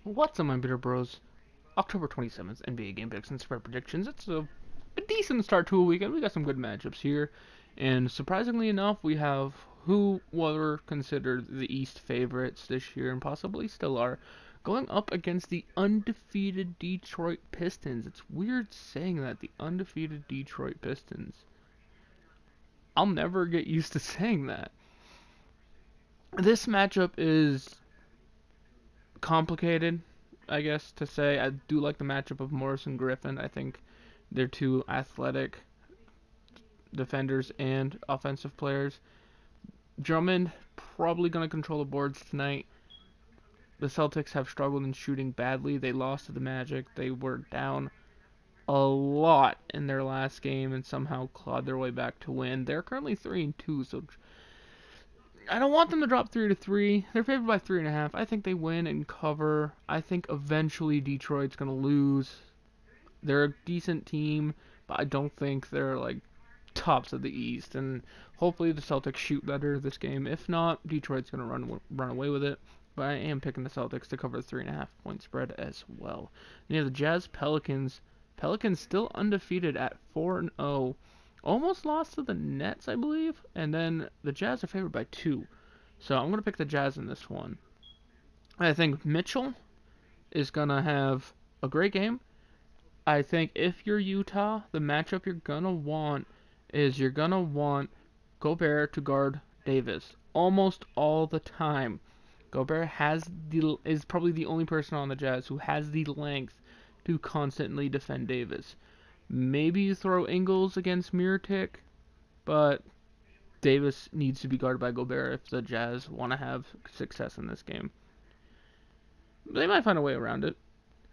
What's up, my bitter bros? October 27th, NBA game picks and spread predictions. It's a decent start to a weekend. We got some good matchups here. And surprisingly enough, we have who were considered the East favorites this year and possibly still are going up against the undefeated Detroit Pistons. It's weird saying that, the undefeated Detroit Pistons. I'll never get used to saying that. This matchup is complicated, I guess, to say. I do like the matchup of Morris and Griffin. I think they're two athletic defenders and offensive players. Drummond probably going to control the boards tonight. The Celtics have struggled in shooting badly. They lost to the Magic. They were down a lot in their last game and somehow clawed their way back to win. They're currently 3-2, so I don't want them to drop 3-3. They're favored by 3.5. I think they win and cover. I think eventually Detroit's gonna lose. They're a decent team, but I don't think they're like tops of the East. And hopefully the Celtics shoot better this game. If not, Detroit's gonna run away with it. But I am picking the Celtics to cover the 3.5 point spread as well. And you have the Jazz Pelicans. Pelicans still undefeated at 4-0. Almost lost to the Nets, I believe. And then the Jazz are favored by 2. So I'm going to pick the Jazz in this one. I think Mitchell is going to have a great game. I think if you're Utah, the matchup you're going to want is you're going to want Gobert to guard Davis almost all the time. Gobert is probably the only person on the Jazz who has the length to constantly defend Davis. Maybe you throw Ingles against Mirotic, but Davis needs to be guarded by Gobert if the Jazz want to have success in this game. They might find a way around it.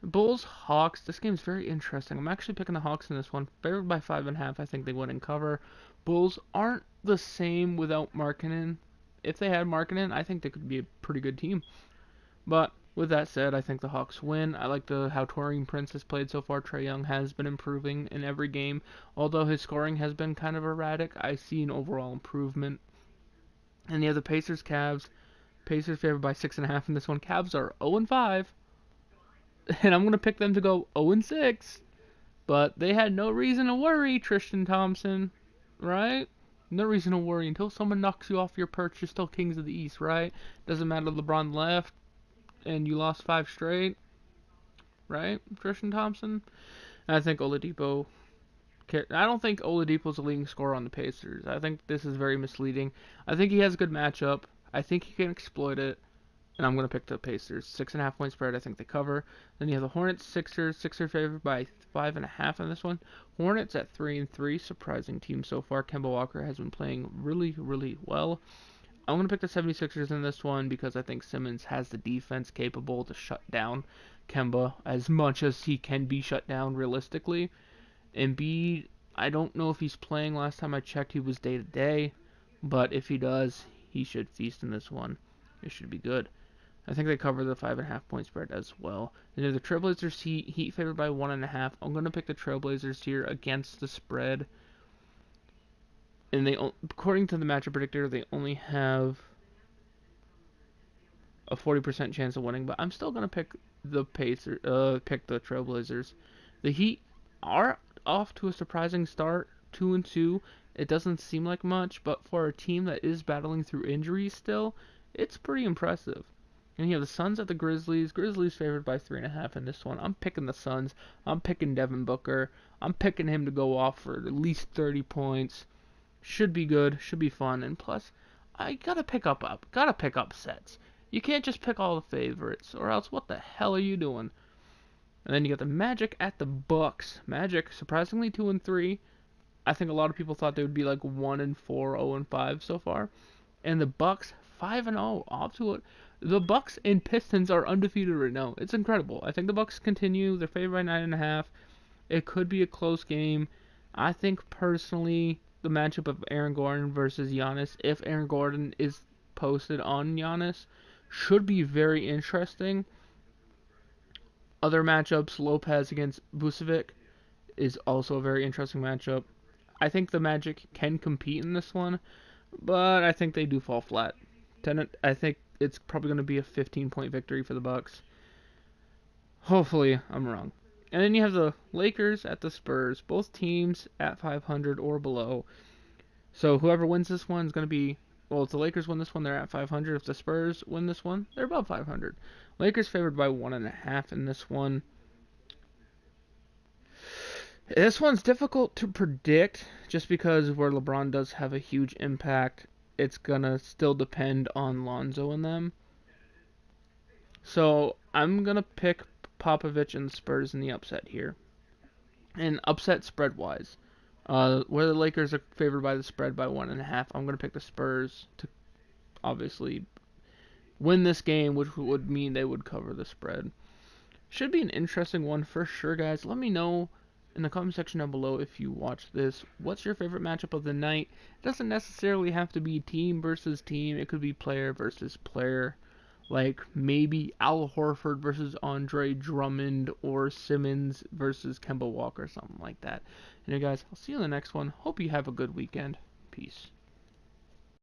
Bulls, Hawks. This game's very interesting. I'm actually picking the Hawks in this one. Favored by 5.5. I think they win and cover. Bulls aren't the same without Markkanen. If they had Markkanen, I think they could be a pretty good team. But with that said, I think the Hawks win. I like how Taurean Prince has played so far. Trae Young has been improving in every game. Although his scoring has been kind of erratic, I see an overall improvement. And the other Pacers, Cavs. Pacers favored by 6.5 in this one. Cavs are 0-5. And I'm going to pick them to go 0-6. But they had no reason to worry, Tristan Thompson. Right? No reason to worry. Until someone knocks you off your perch, you're still kings of the East, right? Doesn't matter if LeBron left and you lost 5 straight, right, Tristan Thompson? And I think Oladipo. I don't think Oladipo's the leading scorer on the Pacers. I think this is very misleading. I think he has a good matchup. I think he can exploit it. And I'm going to pick the Pacers. 6.5 point spread, I think they cover. Then you have the Hornets, Sixers. Sixers favored by 5.5 in this one. Hornets at 3-3. Surprising team so far. Kemba Walker has been playing really, really well. I'm going to pick the 76ers in this one because I think Simmons has the defense capable to shut down Kemba as much as he can be shut down realistically. Embiid, I don't know if he's playing. Last time I checked, he was day to day. But if he does, he should feast in this one. It should be good. I think they cover the 5.5 point spread as well. And then the Trailblazers Heat favored by 1.5. I'm going to pick the Trailblazers here against the spread. And they, according to the matchup predictor, they only have a 40% chance of winning. But I'm still gonna pick the Trailblazers. The Heat are off to a surprising start, 2-2. It doesn't seem like much, but for a team that is battling through injuries still, it's pretty impressive. And you have the Suns at the Grizzlies. Grizzlies favored by 3.5 in this one. I'm picking the Suns. I'm picking Devin Booker. I'm picking him to go off for at least 30 points. Should be good, should be fun, and plus, I gotta pick up sets. You can't just pick all the favorites, or else what the hell are you doing? And then you got the Magic at the Bucks. Magic surprisingly 2-3. I think a lot of people thought they would be like 1-4, 0-5 so far, and the Bucks 5-0 off to it. The Bucks and Pistons are undefeated right now. It's incredible. I think the Bucks continue. They're favored by 9.5. It could be a close game. I think personally, the matchup of Aaron Gordon versus Giannis, if Aaron Gordon is posted on Giannis, should be very interesting. Other matchups, Lopez against Vucevic is also a very interesting matchup. I think the Magic can compete in this one, but I think they do fall flat. I think it's probably going to be a 15-point victory for the Bucks. Hopefully, I'm wrong. And then you have the Lakers at the Spurs, both teams at 500 or below. So whoever wins this one is going to be, well, if the Lakers win this one, they're at 500. If the Spurs win this one, they're above 500. Lakers favored by 1.5 in this one. This one's difficult to predict just because where LeBron does have a huge impact, it's going to still depend on Lonzo and them. So I'm going to pick Popovich and the Spurs in the upset here. And upset spread wise. Where the Lakers are favored by the spread by 1.5, I'm going to pick the Spurs to obviously win this game, which would mean they would cover the spread. Should be an interesting one for sure, guys. Let me know in the comment section down below if you watch this. What's your favorite matchup of the night? It doesn't necessarily have to be team versus team. It could be player versus player. Like maybe Al Horford versus Andre Drummond or Simmons versus Kemba Walker, something like that. Anyway, guys, I'll see you in the next one. Hope you have a good weekend. Peace.